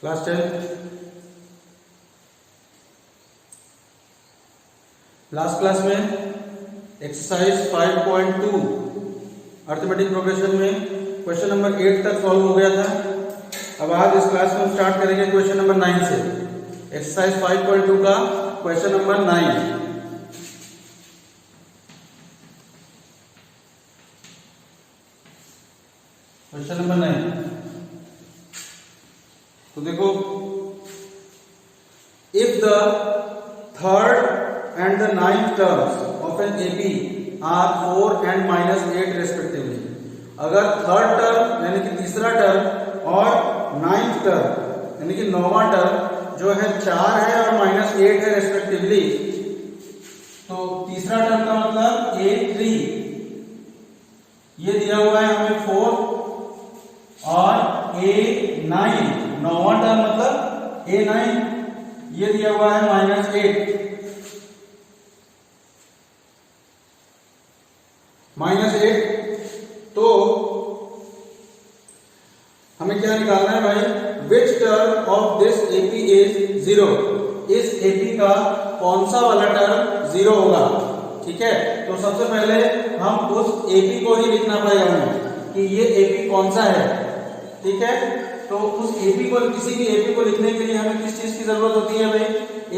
Class 10 last class में exercise 5.2 arithmetic progression में question number 8 तक सॉल्व हो गया था। अब आज इस क्लास में हम स्टार्ट करेंगे क्वेश्चन नंबर 9 से। एक्सरसाइज 5.2 का क्वेश्चन नंबर 9। क्वेश्चन नंबर 9 तो देखो, if the third and the ninth terms of an AP are 4 and -8 respectively, अगर थर्ड टर्म यानी कि तीसरा टर्म और नाइन्थ टर्म यानी कि नौवां टर्म जो है 4 है और -8 है रेस्पेक्टिवली, तो तीसरा टर्म का मतलब A3, ये दिया हुआ है हमें 4 और A9, नौवां टर्म मतलब A9 ये दिया हुआ है -8। -8 तो हमें क्या निकालना है भाई, which term of this AP is 0, इस एपी का कौन सा वाला टर्म 0 होगा। ठीक है, तो सबसे पहले हम उस एपी को ही लिखना पड़ेगा हमें कि ये एपी कौन सा है। ठीक है, तो उस एपी को, किसी भी एपी को लिखने के लिए हमें किस चीज की जरूरत होती है भाई,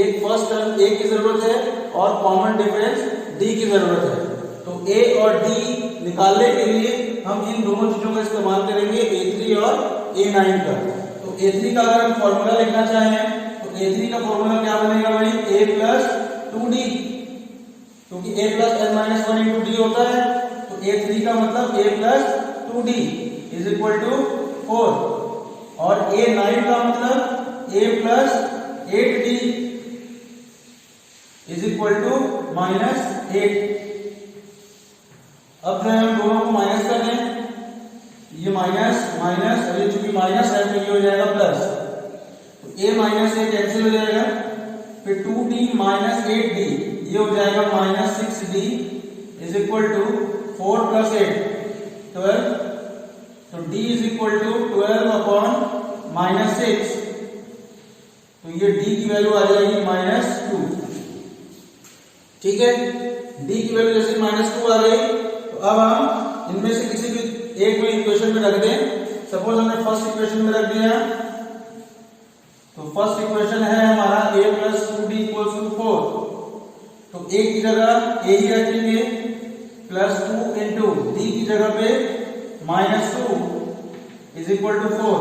एक फर्स्ट टर्म ए की जरूरत है और कॉमन डिफरेंस डी की जरूरत है। तो ए और डी निकालने के लिए हम इन दोनों चीजों का इस्तेमाल करेंगे, A3 और A9 का। तो A3 का अगर हम फॉर्मूला लिखना चाहें तो A3 का फॉर्मूला क्या बनेगा भाई, A + 2D, क्योंकि A + n-1 × D होता है। तो A3 का मतलब A + 2D = 4 और A9 का मतलब A + 8D = -8। अब जो हम दोनों को माइनस कर दें, ये माइनस माइनस, और ये चूंकि माइनस है तो ये हो जाएगा प्लस, तो A - A कैंसिल हो जाएगा, फिर 2D - 8D ये हो जाएगा -6D = 4 + 8 12, तो D = 12/-6, तो ये D की वैल्यू आ जाएगी -2। ठीक है, D की वैल्यू जैसे -2 आ गई, तो अब हम इनमें से किसी भी एक में इक्वेशन में रख दें। सपोज हमने फर्स्ट इक्वेशन में रख दिया, तो फर्स्ट इक्वेशन है हमारा A + 2D = 4, तो A की जगह A ही रखेंगे, +2 × D की जगह पे -2 = 4,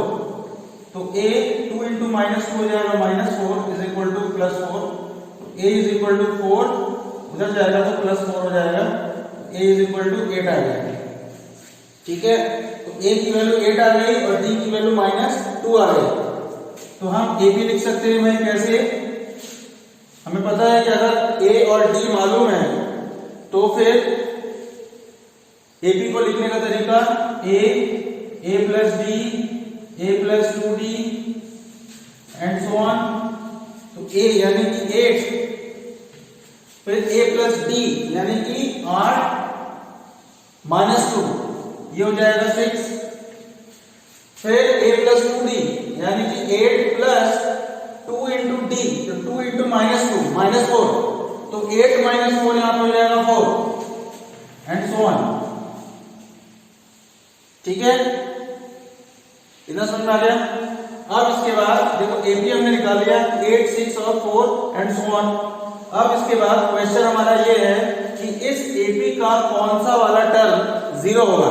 तो A 2 × -2 हो जाएगा -4 = +4, तो A = 4 उधर जाएगा तो +4 हो जाएगा, A = 8 आ गया। ठीक है, तो A की वैल्यू 8 आ गई और D की वैल्यू -2 आ गई। तो हम A भी लिख सकते हैं भाई, कैसे, हमें पता है कि अगर A और D मालूम है तो फिर AP को लिखने का तरीका A + D, A + 2D and so on. तो A यानी कि 8, फिर A + D यानी कि 8 - 2 ये हो जाएगा 6, फिर A + 2D यानी कि 8 + 2 × D, तो 2 × -2 -4, तो 8 - 4 यहां पर हो जाएगा 4 एंड सो ऑन। ठीक है, इतना समझ में आ गया। अब इसके बाद देखो AP हमने निकाल लिया 8, 6 और 4 एंड सो ऑन। अब इसके बाद क्वेश्चन हमारा ये है कि इस AP का कौन सा वाला टर्म 0 होगा।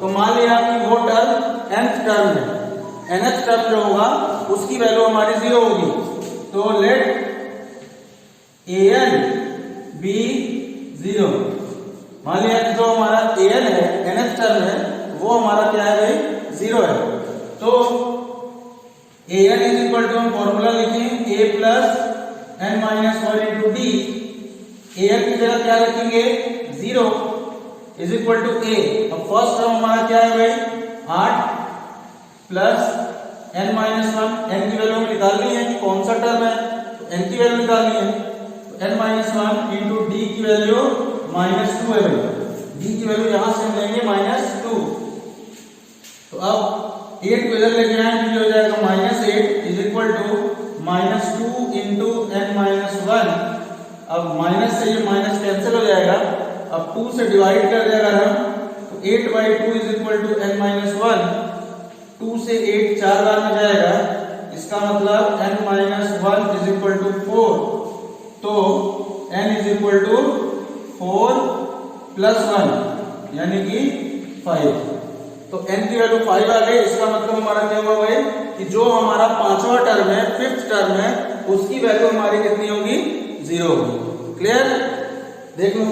तो मान लिया कि वो टर्म nth टर्म है, nth टर्म जो होगा उसकी वैल्यू हमारी 0 होगी। तो लेट an be 0, मान लिया कि जो हमारा an है, nth टर्म है, वो हमारा क्या है भाई, 0 है। तो an = हम फॉर्मूला लिखें A + n-1 × D, an की जगह क्या रखेंगे, 0 = A। अब फर्स्ट टर्म हमारा क्या है भाई, 8 + n-1, n की वैल्यू हमें निकालनी है कि कौन सा टर्म है, तो n की वैल्यू निकालनी है, तो n-1 × D की वैल्यू -2 है भाई, D की वैल्यू यहां से हम लेंगे -2। तो अब 8 को इधर लेके आए तो ये हो जाएगा -8 = इक्वल टू -2 इंटू n-1। अब माइनस से ये माइनस कैंसिल हो जाएगा। अब 2 से डिवाइड कर देगा हम, तो 8/2 इज इक्वल टू n-1। 2 से 8 4 बार में जाएगा, इसका मतलब n-1 इज इक्वल टू 4। तो n इज इक्वल टू 4 + 1 यानी कि 5। तो n की वैल्यू 5 आ गई। इसका मतलब हमारा क्या हुआ भाई कि जो हमारा पांचवा टर्म है, फिफ्थ टर्म है, उसकी वैल्यू हमारी कितनी होगी? 0 होगी। क्लियर? देख लो।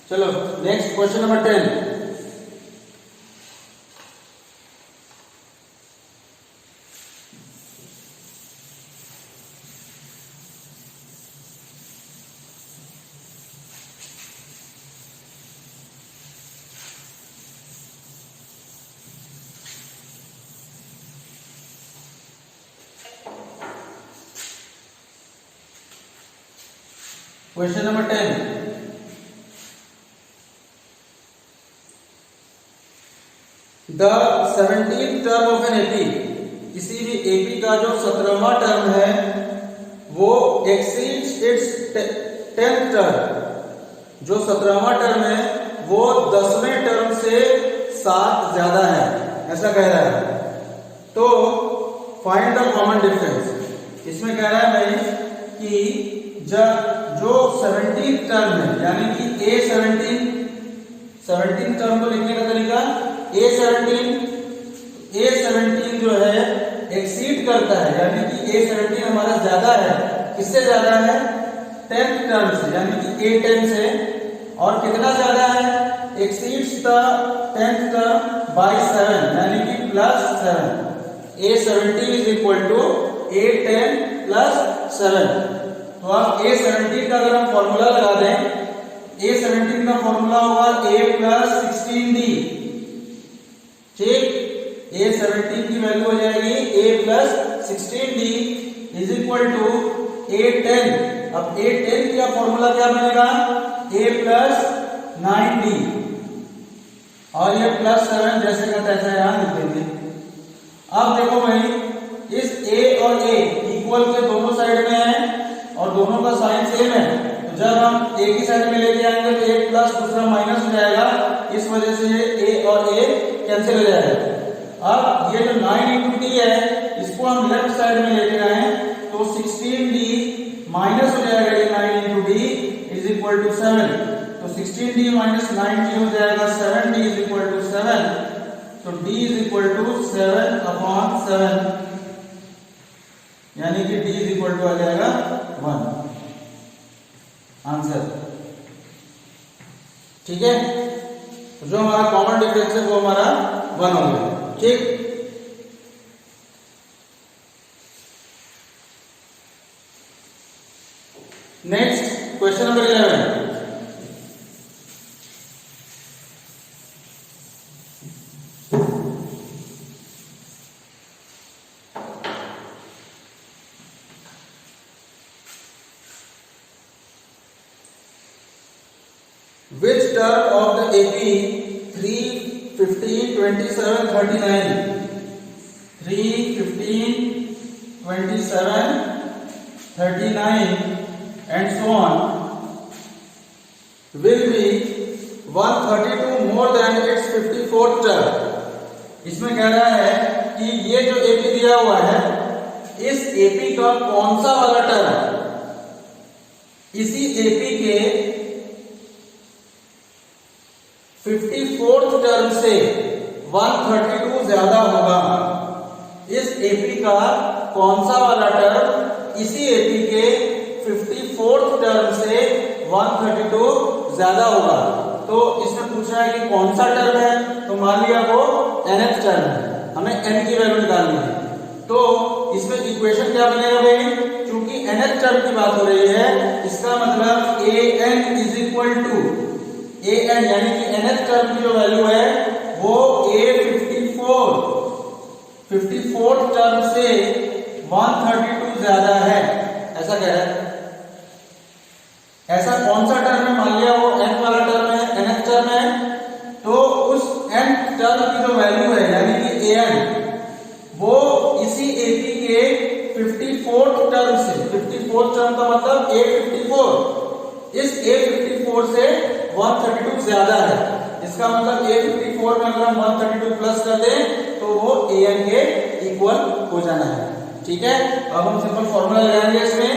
चलो next question number 10। Question number 10। The 17th term of an AP, किसी भी एपी का जो 17वां टर्म है वो एक्सीड्स इट्स 10th टर्म। जो 17वां टर्म है वो 10वें टर्म से 7 ज्यादा है, ऐसा कह रहा है। तो फाइंड द कॉमन डिफरेंस। इसमें कह रहा है भाई कि जो 17th टर्म है यानी कि A17 टर्म को लिखने का तरीका A17 जो है एक्सीड करता है, यानी कि A17 हमारा ज्यादा है। किससे ज्यादा है? 10th टर्म से, यानी कि A10 से। और कितना ज्यादा है? Exceeds the 10th term by 7 यानी कि +7। A17 is equal to A10 + 7। तो आप A17 का अगर हम फॉर्मूला लगा दें, A17 का फॉर्मूला होगा A + 16D। ठीक, A17 की वैल्यू हो जाएगी A + 16D is equal to A10। अब A10 का फॉर्मूला क्या बनेगा? A + 9D और ये +7 जैसे का तैसा यहां लिख देंगे। अब देखो भाई, इस A और A इक्वल के दोनों साइड में है और दोनों का साइन सेम है। तो जब हम एक ही साइड में लेके आएंगे तो एक प्लस दूसरा माइनस हो जाएगा, इस वजह से ए और ए कैंसिल हो जाएगा। अब ये जो 9 × d है इसको हम लेफ्ट साइड में लेके आए तो 16d माइनस हो जाएगा, ये 9 × d इज इक्वल टू 7। तो 16d - 9d हो जाएगा 7d इज इक्वल टू 7। तो d इज इक्वल टू 7/7 यानी कि d इज इक्वल टू आ जाएगा 1 आंसर। ठीक है, तो जो हमारा कॉमन डिफरेंस है वो हमारा 1 हो गया। ठीक, next question number 11। Which term of the AP 3, 15, 27, 39, 3, 15, 27, 39 and so on will be 132 more than its 54th term? इसमें कह रहा है कि ये जो AP दिया हुआ है, इस AP का कौन सा वाला टर्म इसी AP के 54th टर्म से 132 ज्यादा होगा। इस एपी का कौन सा वाला टर्म इसी एपी के 54th टर्म से 132 ज्यादा होगा। तो इसमें पूछा है कि कौन सा टर्म है, तो मान लिया वो nth टर्म है, हमें n की वैल्यू निकालनी है। तो इसमें इक्वेशन क्या बनेगा भाई? क्योंकि nth टर्म की बात हो रही है, इसका मतलब an is equal to an यानी कि nth टर्म की जो वैल्यू है वो A54th टर्म से 132 ज्यादा है, ऐसा कह रहा है। ऐसा कौन सा टर्म है मान लिया वो n वाला टर्म है, nth टर्म है, तो उस n टर्म की जो वैल्यू है यानी कि an वो इसी AP के 54th टर्म से, 54th टर्म का मतलब A54, इस A54 से 132 ज्यादा है। इसका मतलब A54 में अगर हम 132 प्लस कर दें तो वो an के इक्वल हो जाना है। ठीक है, अब हम सिंपल फॉर्मूला लगाएंगे इसमें।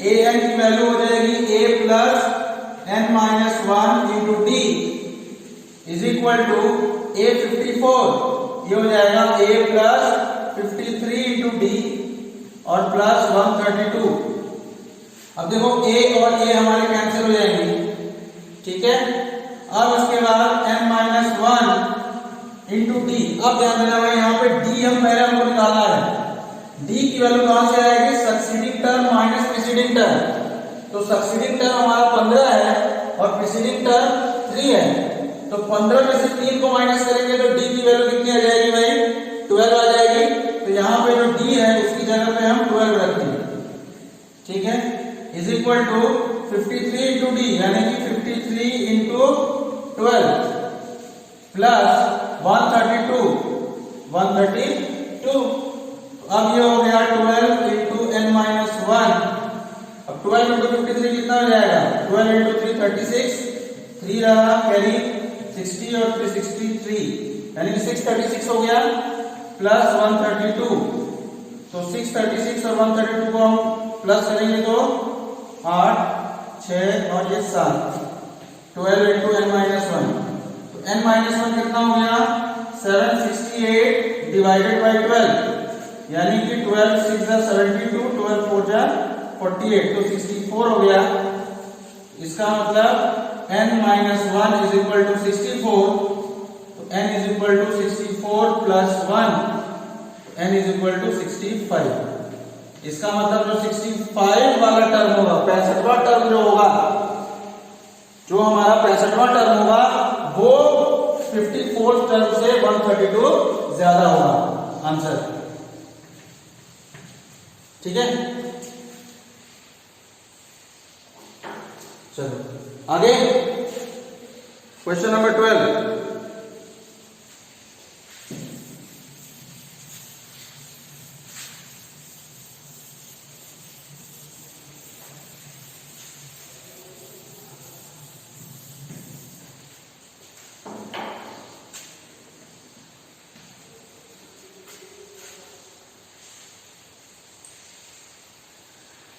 an की वैल्यू हो जाएगी a plus n minus 1 into D is equal to A54, ये हो जाएगा a प्लस 53 इंटू डी और प्लस 132। अब देखो a और a हमारे कैंसिल हो जाएंगे। ठीक है, अब उसके बाद n माइनस 1 इंटू डी। अब ध्यान देना भाई, यहाँ पे d हम पहले हमको निकालना है। d की वैल्यू कहां से आएगी? Succeeding term minus preceding term. तो सक्सीडिंग टर्म हमारा 15 है और प्रीसीडिंग टर्म 3 है, तो 15 में से 3 को माइनस करेंगे तो d की वैल्यू कितनी आ जाएगी भाई? 12 आ जाएगी। तो यहाँ पे जो d है उसकी जगह पे हम 12 रखेंगे। ठीक है, is equal to 53 into D यानी कि 53 इंटू 12 प्लस 132। अब ये हो गया 12 इंटू n माइनस 1। अब 12 इंटू 53 कितना हो जाएगा? 12 इंटू 3 36, 3 रहा कैरी 60 और 363 यानी कि 636 हो गया प्लस 132। तो 636 और 132 को हम प्लस करेंगे तो 8, 6 और ये 7, 12 इंटू n माइनस 1। तो n माइनस 1 कितना हो गया? 768 डिवाइडेड बाई 12 यानी कि 12 6 72, 12 4 48, तो 64 हो गया। इसका मतलब n minus 1 is equal to 64। तो n is equal to 64 plus 1, n is equal to 65। इसका मतलब जो 65 वाला टर्म होगा, 65वां टर्म जो होगा, जो हमारा 65वां टर्म होगा वो 54th टर्म से 132 ज्यादा होगा आंसर। ठीक है, चलो आगे क्वेश्चन नंबर 12।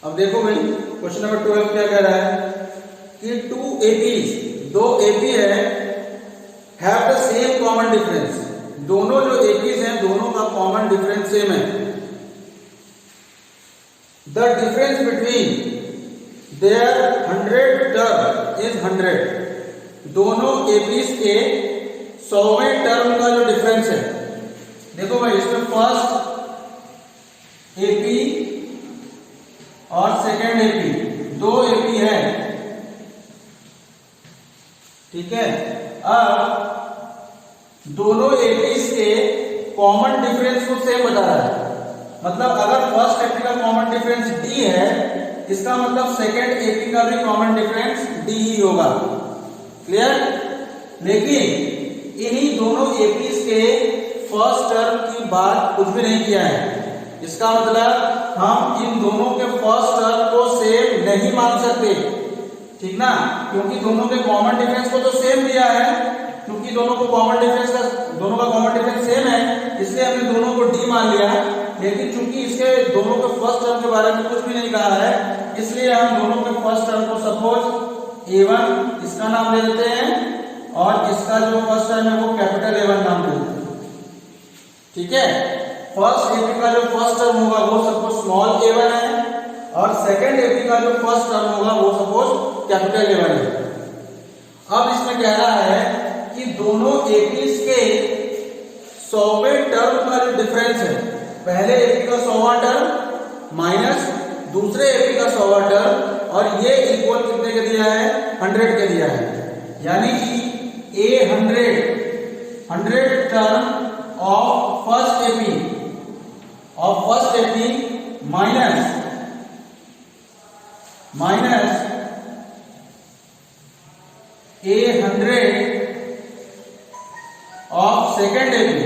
अब देखो भाई क्वेश्चन नंबर 12 क्या कह रहा है कि 2 APs, 2 AP है, have the same common difference. दोनों जो APs हैं दोनों का कॉमन डिफरेंस सेम है। The difference between their 100 term is 100। दोनों APs के 100वें टर्म का जो डिफरेंस है, देखो भाई इसमें फर्स्ट AP और सेकेंड AP, 2 AP है। ठीक है, अब दोनों APs के कॉमन डिफरेंस को सेम बता रहा है। मतलब अगर फर्स्ट AP का कॉमन डिफरेंस D है, इसका मतलब सेकेंड AP का भी कॉमन डिफरेंस D ही होगा। क्लियर? लेकिन इन्हीं दोनों APs के फर्स्ट टर्म की बात कुछ भी नहीं किया है। इसका मतलब हम इन दोनों के फर्स्ट टर्म को सेम नहीं मान सकते। ठीक ना, क्योंकि दोनों के कॉमन डिफरेंस को तो सेम दिया है, क्योंकि दोनों का कॉमन डिफरेंस सेम है, इसलिए हमने दोनों को D मान लिया। लेकिन चूंकि इसके दोनों के फर्स्ट टर्म के बारे में कुछ भी नहीं कहा है, इसलिए हम दोनों के फर्स्ट टर्म को सपोज A1 इसका नाम ले देते हैं और इसका जो फर्स्ट टर्म है वो कैपिटल A1 नाम ले देते हैं। ठीक है, फर्स्ट AP का जो फर्स्ट टर्म होगा वो सपोज स्मॉल a1 है और सेकंड AP का जो फर्स्ट टर्म होगा वो सपोज कैपिटल A1 है। अब इसमें कह रहा है कि दोनों APs के 100वें टर्म का जो डिफरेंस है, पहले AP का 100वां टर्म माइनस दूसरे AP का 100वां टर्म, और ये इक्वल कितने के दिया है? 100 के दिया है। यानी कि A100 term of first AP minus 100 of second AP,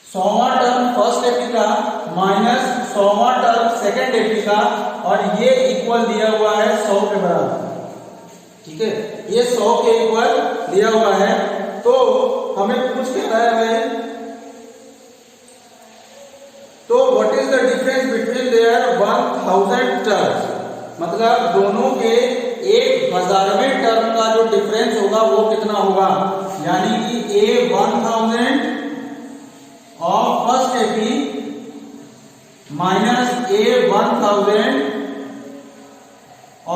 100वां टर्म फर्स्ट एपी का माइनस 100वां टर्म सेकेंड एपी का, और ये इक्वल दिया हुआ है 100 के बराबर। ठीक है, ये 100 के इक्वल दिया हुआ है। तो हमें पूछ क्या रहा है भाई, तो what is the difference between their 1000 terms, मतलब दोनों के 1000वें टर्म का जो डिफरेंस होगा वो कितना होगा, यानी कि A1000 of first AP minus A1000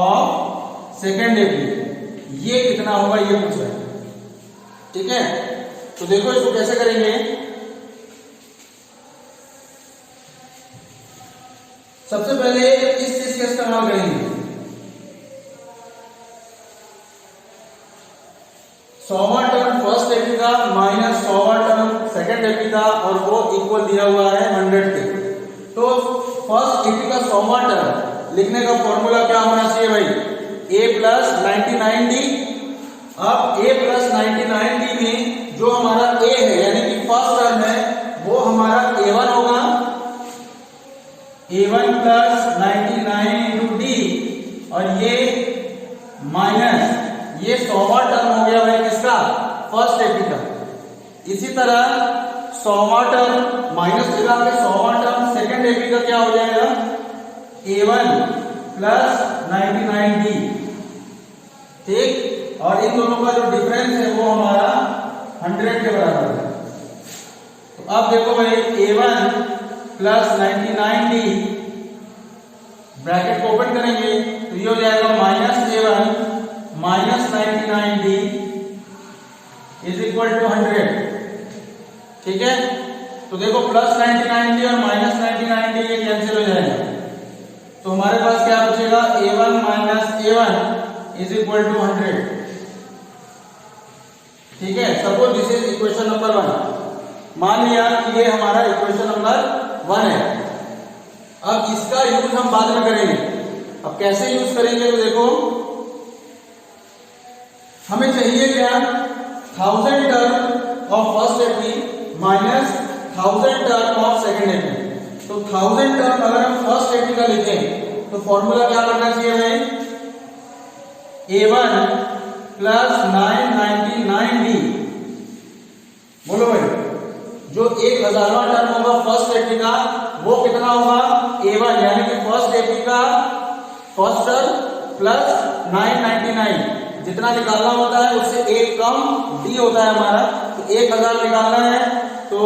of second AP, ये कितना होगा ये पूछा है। ठीक है, तो देखो इसको कैसे करेंगे। सबसे पहले इस चीज का इस्तेमाल करेंगे, 100वां टर्म फर्स्ट एपी का माइनस 100वां टर्म सेकेंड एपी का, और वो इक्वल दिया हुआ है 100 के। तो फर्स्ट एपी का 100वां टर्म लिखने का फॉर्मूला क्या होना चाहिए भाई, a प्लस 99d। अब a प्लस 99d में जो हमारा a है यानी कि फर्स्ट टर्म है वो हमारा a1 होगा, a1 प्लस 99 इंटू d, और ये माइनस ये 100वां टर्म हो गया भाई किसका, फर्स्ट एपी का। इसी तरह 100वां टर्म माइनस लगा के 100वां टर्म सेकेंड एपी का क्या हो जाएगा, a1 प्लस 99d। ठीक, और इन दोनों का जो डिफरेंस है वो हमारा 100 के बराबर है। तो अब देखो भाई a1 प्लस 99d, ब्रैकेट को ओपन करेंगे तो ये हो जाएगा minus a1 minus 99d is equal to 100। ठीक है, तो देखो प्लस 99d और माइनस 99d ये कैंसिल हो जाएगा, तो हमारे पास क्या बचेगा, a1 minus a1 is equal to 100। ठीक है, suppose this is equation number 1। मान लिया कि ये हमारा इक्वेशन नंबर 1 है। अब इसका यूज हम बाद में करेंगे। अब कैसे यूज करेंगे, तो देखो हमें चाहिए क्या, 1000 term of first AP minus 1000 term of second AP. तो 1000 टर्म अगर हम फर्स्ट एपी का लिखें तो फॉर्मूला क्या करना चाहिए हमें, a1 प्लस 999d। बोलो भाई, जो 1000वां टर्म होगा फर्स्ट एपी का वो कितना होगा, a1 यानी कि फर्स्ट एपी का फर्स्ट टर्म प्लस 999, जितना निकालना होता है उससे एक कम d होता है हमारा, तो 1000 निकालना है तो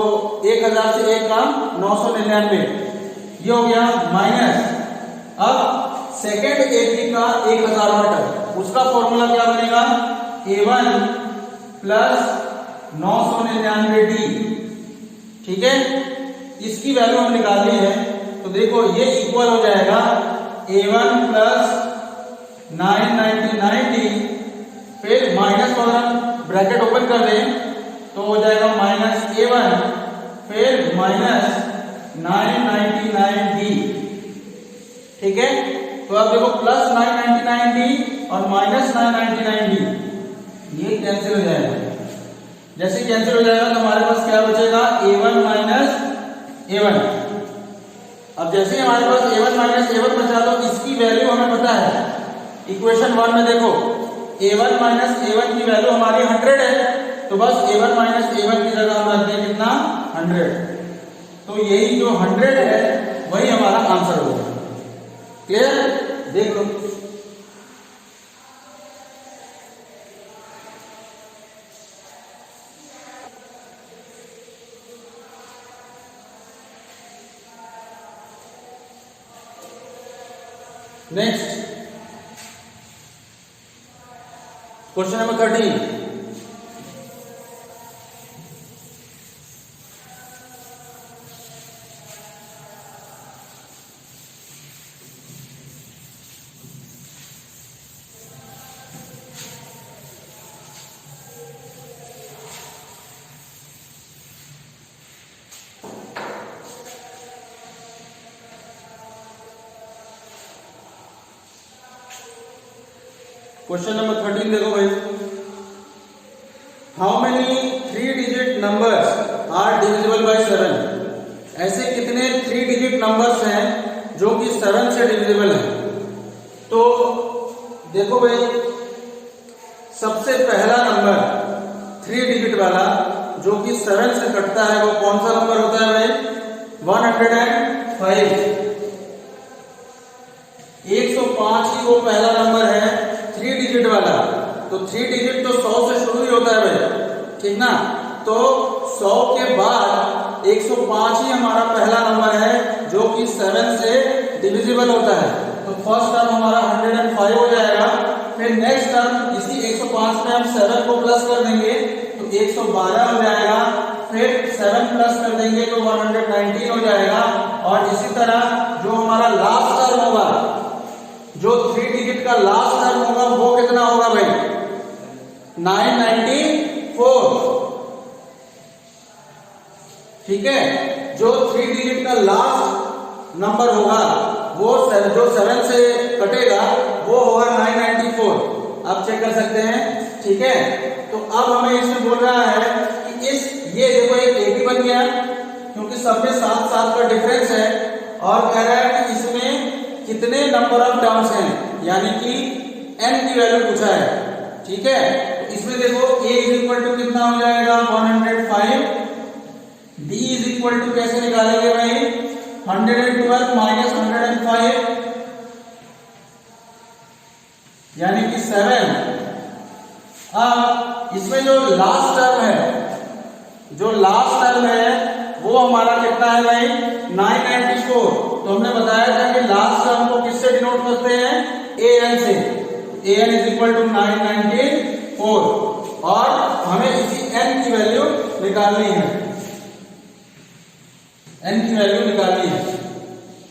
1000 से एक कम 999, ये हो गया माइनस। अब सेकेंड एपी का 1000वां टर्म, उसका फॉर्मूला क्या बनेगा, a1 प्लस 999d। ठीक है, इसकी वैल्यू हम निकालनी है, तो देखो ये इक्वल हो जाएगा a1 प्लस 999d, फिर माइनस वाला ब्रैकेट ओपन कर दें तो हो जाएगा माइनस a1 फिर माइनस 999d। ठीक है, तो अब देखो प्लस 999d और माइनस 999d ये कैंसिल हो जाएगा। जैसे कैंसिल हो जाएगा तो हमारे पास क्या बचेगा, a1 माइनस a1। अब जैसे हमारे पास a1 माइनस a1 बचा तो इसकी वैल्यू हमें पता है, इक्वेशन 1 में देखो a1 माइनस a1 की वैल्यू हमारी 100 है, तो बस a1 माइनस a1 की जगह हम रख दें कितना, 100। तो यही जो 100 है वही हमारा आंसर होगा। क्लियर, देख लो। Next question number 13। Question number 13 देखो भाई, how many 3 digit numbers are divisible by 7? ऐसे कितने 3 डिजिट नंबर्स हैं जो कि 7 से डिविजिबल हैं? तो देखो भाई, सबसे पहला नंबर 3 डिजिट वाला जो कि 7 से कटता है वो कौन सा नंबर होता है भाई? 105। 105 ही वो पहला नंबर है 3 डिजिट वाला। तो 3 डिजिट तो 100 से शुरू ही होता है भाई, ठीक ना? तो 100 के बाद 105 ही हमारा पहला नंबर है जो कि 7 से डिविजिबल होता है। तो फर्स्ट टर्म हमारा 105 हो जाएगा। फिर नेक्स्ट टर्म इसी 105 में हम 7 को प्लस कर देंगे तो 112 हो जाएगा। फिर 7 प्लस कर देंगे तो 119 हो जाएगा। और इसी तरह जो हमारा लास्ट टर्म होगा, जो 3 डिजिट का लास्ट टर्म होगा वो कितना होगा भाई? 994। ठीक है, जो 3 डिजिट का लास्ट नंबर होगा वो जो 7 से कटेगा वो होगा 994। आप चेक कर सकते हैं, ठीक है? तो अब हमें इसमें बोल रहा है कि ये देखो एक AB बन गया क्योंकि सब में 7-7 का डिफरेंस है। और कह रहा है कि इसमें कितने नंबर ऑफ टर्म्स हैं, यानी कि n की वैल्यू पूछा है, ठीक है? तो इसमें देखो a इज इक्वल टू कितना हो जाएगा? 105। d इज इक्वल टू कैसे निकालेंगे भाई? 112 माइनस 105 यानी कि 7। अब इसमें जो लास्ट टर्म है वो हमारा कितना है भाई? 994। तो हमने बताया था कि लास्ट टर्म को किससे डिनोट करते हैं? an से। an इज इक्वल टू 994 और हमें इसी n की वैल्यू निकालनी है। n की वैल्यू निकालनी है,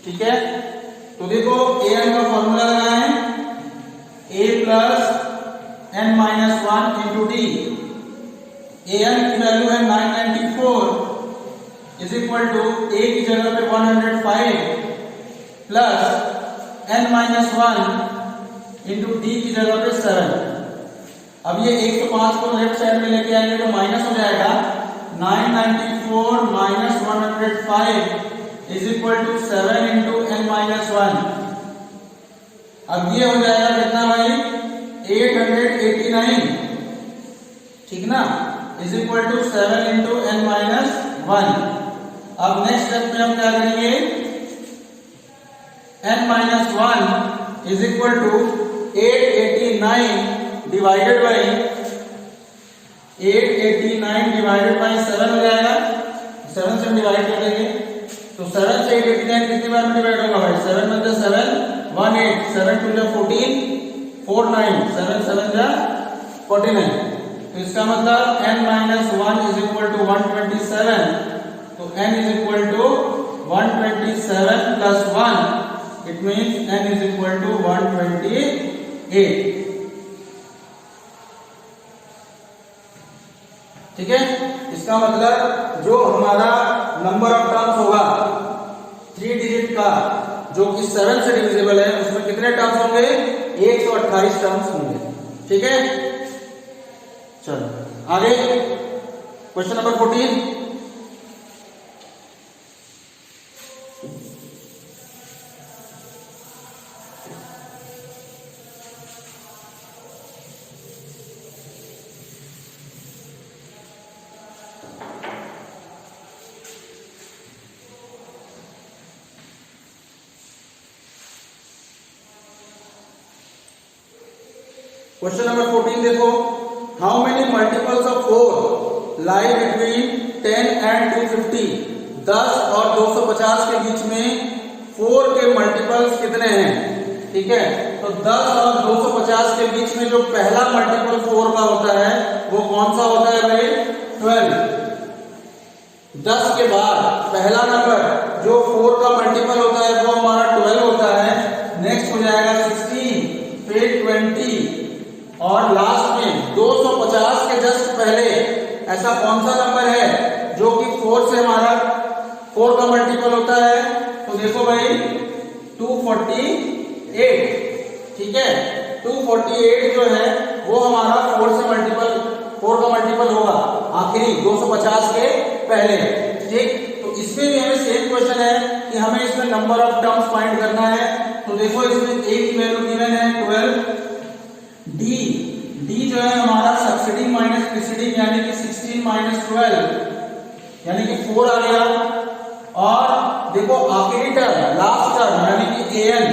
ठीक है? तो देखो an का फॉर्मूला लगाएं, a plus n minus 1 into D. an की वैल्यू है 994 इज इक्वल टू a की जगह पे 105 plus n minus 1 into D की जगह पे 7। अब ये 105 को लेफ्ट साइड में लेके आएंगे तो माइनस हो जाएगा। 994 minus 105 is equal to 7 into n minus 1। अब ये हो जाएगा कितना भाई? 889, ठीक ना? Is equal to 7 into n minus 1। अब नेक्स्ट स्टेप में हम क्या करेंगे? n minus 1 is equal to 889 divided by 7 हो जाएगा। 7 से डिवाइड कर देंगे तो 7 से 889 कितनी बार में डिवाइड होगा भाई? 7 में 7 18 7 टू 14 49 7 7 49। तो इसका मतलब n minus 1 is equal to 127। तो n is equal to 127 plus 1, it means n is equal to 128। ठीक है, इसका मतलब जो हमारा नंबर ऑफ टर्म्स होगा 3 डिजिट का जो कि 7 से डिविजिबल है उसमें कितने टर्म्स होंगे? 128 टर्म्स होंगे। ठीक है, चलो आगे क्वेश्चन नंबर 14। क्वेश्चन नंबर 14 देखो, how many multiples of 4 lie between 10 and 250? 10 और 250 के बीच में 4 के मल्टीपल्स कितने हैं? ठीक है, तो 10 और 250 के बीच में जो पहला मल्टीपल 4 का होता है वो कौन सा होता है भाई? 12। 10 के बाद पहला नंबर जो 4 का मल्टीपल होता है वो हमारा 12 होता है। नेक्स्ट हो जाएगा 16, फिर 20 और लास्ट में 250 के जस्ट पहले ऐसा कौन सा नंबर है जो कि 4 से हमारा 4 का मल्टीपल होता है? तो देखो भाई 248। ठीक है, 248 जो है वो हमारा 4 का मल्टीपल होगा, आखिरी 250 के पहले। ठीक, तो इसमें भी हमें सेम क्वेश्चन है कि हमें इसमें नंबर ऑफ टर्म्स फाइंड करना है। तो देखो इसमें a की वैल्यू गिवन है 12, d जो है हमारा सक्सीडिंग माइनस प्रीसीडिंग यानी कि 16 माइनस 12 यानी कि 4 आ गया। और देखो आखिरी टर्म लास्ट टर्म यानी कि an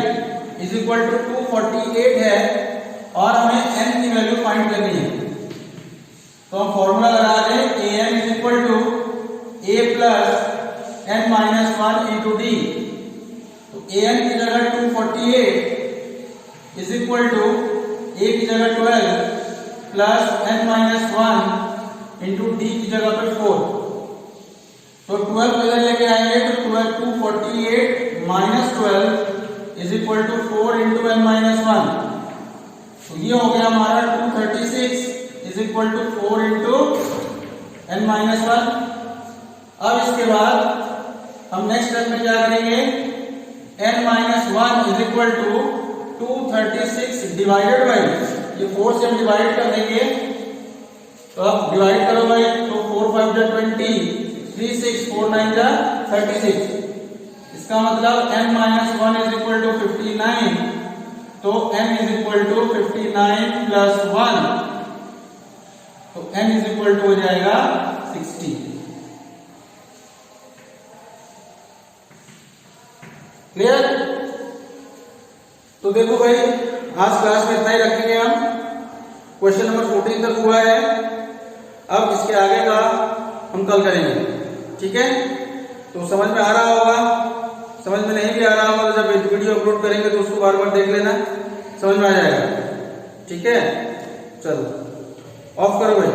इज इक्वल टू 248 है और हमें n की वैल्यू फाइंड करनी है। तो हम फॉर्मूला लगा दें an is equal to a plus n minus 1 into D. तो an की जगह 248 इज इक्वल टू a की जगह 12 plus n minus 1 into D की जगह पे 4। तो 12 इधर लेके आएंगे तो 248 minus 12 is equal to 4 into n minus 1। तो ये हो गया हमारा 236 is equal to 4 into n minus 1। अब इसके बाद हम नेक्स्ट स्टेप में क्या करेंगे, n minus 1 is equal to 236 divided by, ये 4 से हम डिवाइड कर देंगे। तो अब डिवाइड करो भाई, तो 4 5 जा 20, 3 6 4 9 जा 36। इसका मतलब n minus 1 is equal to 59। तो n is equal to 59 plus 1, तो n इज इक्वल टू हो जाएगा 60। क्लियर? तो देखो भाई आज क्लास में इतना ही रखेंगे हम। क्वेश्चन नंबर 14 तक हुआ है, अब इसके आगे का हम कल करेंगे। ठीक है, तो समझ में आ रहा होगा, समझ में नहीं भी आ रहा होगा तो जब वीडियो अपलोड करेंगे तो उसको बार बार देख लेना, समझ में आ जाएगा। ठीक है, चलो ऑफ करो भाई।